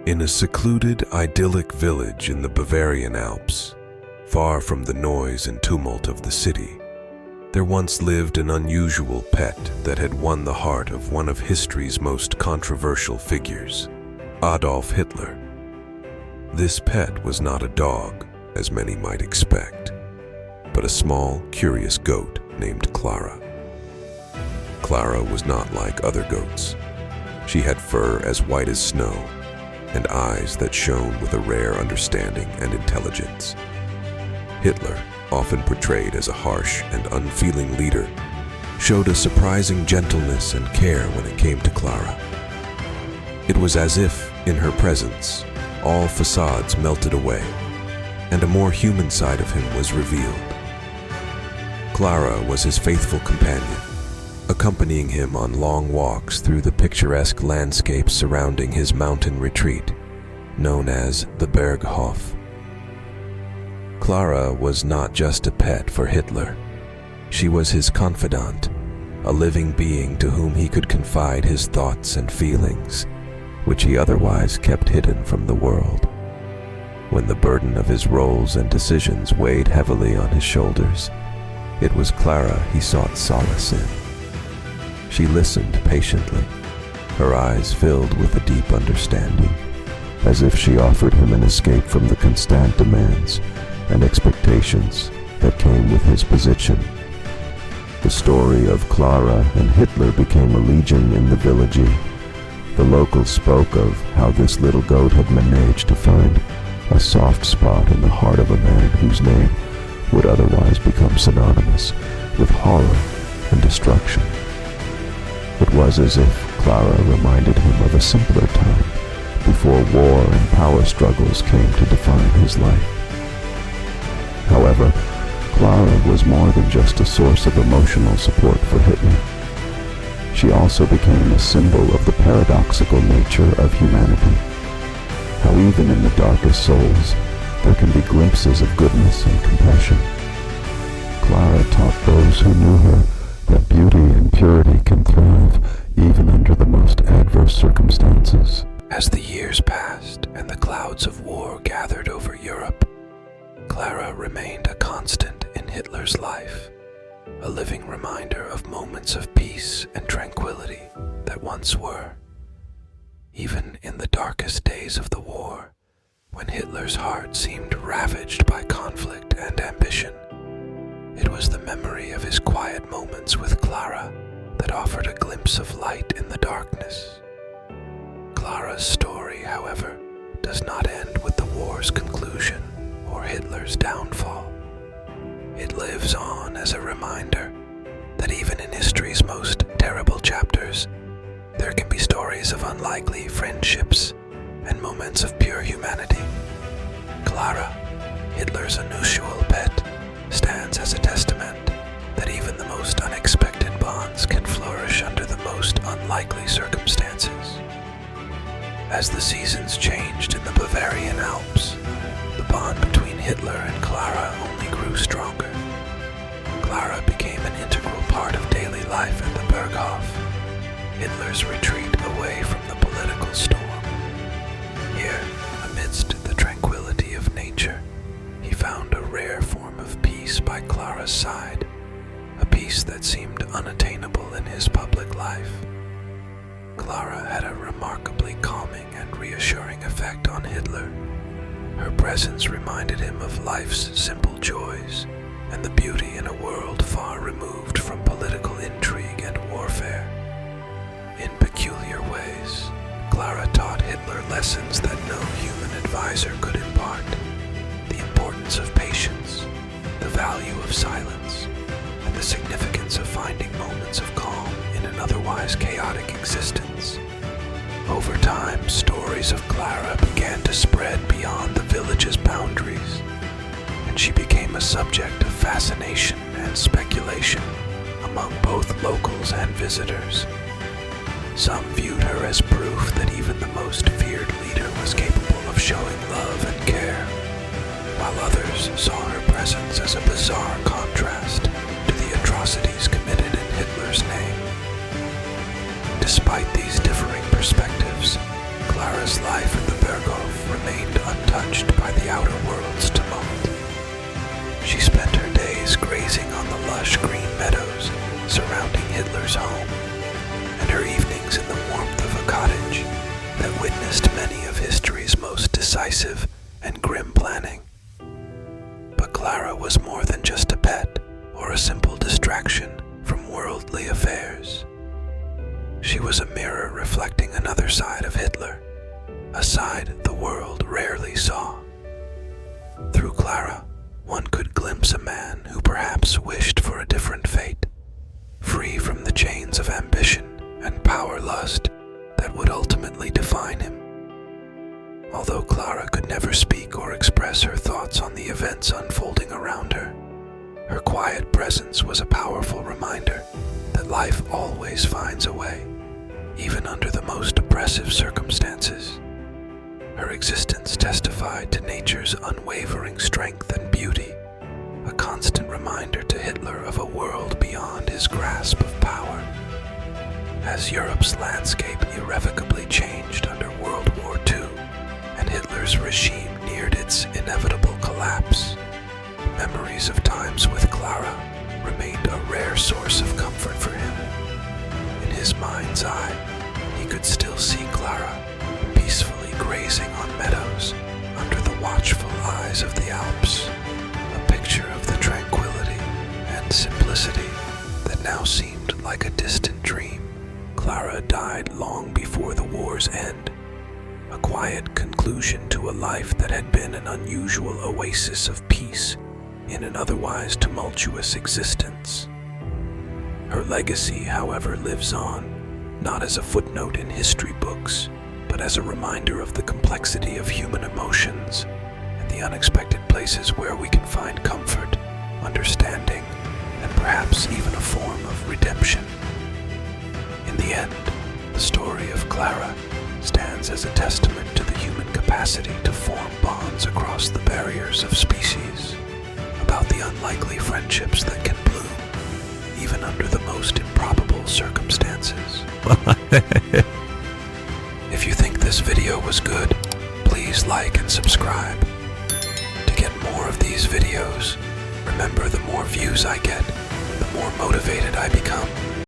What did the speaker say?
In a secluded, idyllic village in the Bavarian Alps, far from the noise and tumult of the city, there once lived an unusual pet that had won the heart of one of history's most controversial figures, Adolf Hitler. This pet was not a dog, as many might expect, but a small, curious goat named Klara. Klara was not like other goats. She had fur as white as snow and eyes that shone with a rare understanding and intelligence. Hitler, often portrayed as a harsh and unfeeling leader, showed a surprising gentleness and care when it came to Klara. It was as if, in her presence, all facades melted away, and a more human side of him was revealed. Klara was his faithful companion, accompanying him on long walks through the picturesque landscapes surrounding his mountain retreat, known as the Berghof. Klara was not just a pet for Hitler. She was his confidant, a living being to whom he could confide his thoughts and feelings, which he otherwise kept hidden from the world. When the burden of his roles and decisions weighed heavily on his shoulders, it was Klara he sought solace in. She listened patiently, her eyes filled with a deep understanding, as if she offered him an escape from the constant demands and expectations that came with his position. The story of Klara and Hitler became a legion in the village. The locals spoke of how this little goat had managed to find a soft spot in the heart of a man whose name would otherwise become synonymous with horror and destruction. It was as if Klara reminded him of a simpler time before war and power struggles came to define his life. However, Klara was more than just a source of emotional support for Hitler. She also became a symbol of the paradoxical nature of humanity, how even in the darkest souls there can be glimpses of goodness and compassion. Klara taught those who knew her that beauty and purity can thrive even under the most adverse circumstances. As the years passed and the clouds of war gathered over Europe, Klara remained a constant in Hitler's life, a living reminder of moments of peace and tranquility that once were. Even in the darkest days of the war, when Hitler's heart seemed ravaged by conflict and ambition, it was the memory of his quiet moments with Klara that offered a glimpse of light in the darkness. Klara's story, however, does not end with the war's conclusion or Hitler's downfall. It lives on as a reminder that even in history's most terrible chapters, there can be stories of unlikely friendships and moments of pure humanity. Klara, Hitler's unusual pet, stands as a testament that even the most unexpected bonds can flourish under the most unlikely circumstances. As the seasons changed in the Bavarian Alps, the bond between Hitler and Klara only grew stronger. Klara became an integral part of daily life at the Berghof, Hitler's retreat away from the political storm. Here, amidst the tranquility of nature, he found a rare form of peace by Klara's side, a peace that seemed unattainable in his public life. Klara had a remarkably calming and reassuring effect on Hitler. Her presence reminded him of life's simple joys and the beauty in a world far removed from political intrigue and warfare. In peculiar ways, Klara taught Hitler lessons that no human advisor could impart: the importance of patience, the value of silence, and the significance of finding moments of calm in an otherwise chaotic existence. Over time, stories of Klara began to spread beyond the village's boundaries, and she became a subject of fascination and speculation among both locals and visitors. Some viewed her as proof that even the most feared leader was capable of showing love and care, while others saw her presence as a bizarre contrast to the atrocities committed in Hitler's name. Despite these differing perspectives, Klara's life at the green meadows surrounding Hitler's home, and her evenings in the warmth of a cottage that witnessed many of history's most decisive and grim planning. But Klara was more than just a pet or a simple distraction from worldly affairs. She was a mirror reflecting another side of Hitler, a side the world rarely saw. Through Klara, one could glimpse a man who perhaps wished for a different fate, free from the chains of ambition and power lust that would ultimately define him. Although Klara could never speak or express her thoughts on the events unfolding around her, her quiet presence was a powerful reminder that life always finds a way, even under the most oppressive circumstances. Her existence testified to nature's unwavering strength and beauty, a constant reminder to Hitler of a world beyond his grasp of power. As Europe's landscape irrevocably changed under World War II, and Hitler's regime neared its inevitable collapse, memories of times with Klara remained a rare source of comfort for him. In his mind's eye, he could still see Klara peacefully grazing on meadows under the watchful eyes of the Alps, a picture of the tranquility and simplicity that now seemed like a distant dream. Klara died long before the war's end, a quiet conclusion to a life that had been an unusual oasis of peace in an otherwise tumultuous existence. Her legacy, however, lives on, not as a footnote in history books, but as a reminder of the complexity of human emotions and the unexpected places where we can find comfort, understanding, and perhaps even a form of redemption. In the end, the story of Klara stands as a testament to the human capacity to form bonds across the barriers of species, about the unlikely friendships that can bloom even under the most improbable circumstances. If you think this video was good, please like and subscribe. To get more of these videos, remember, the more views I get, the more motivated I become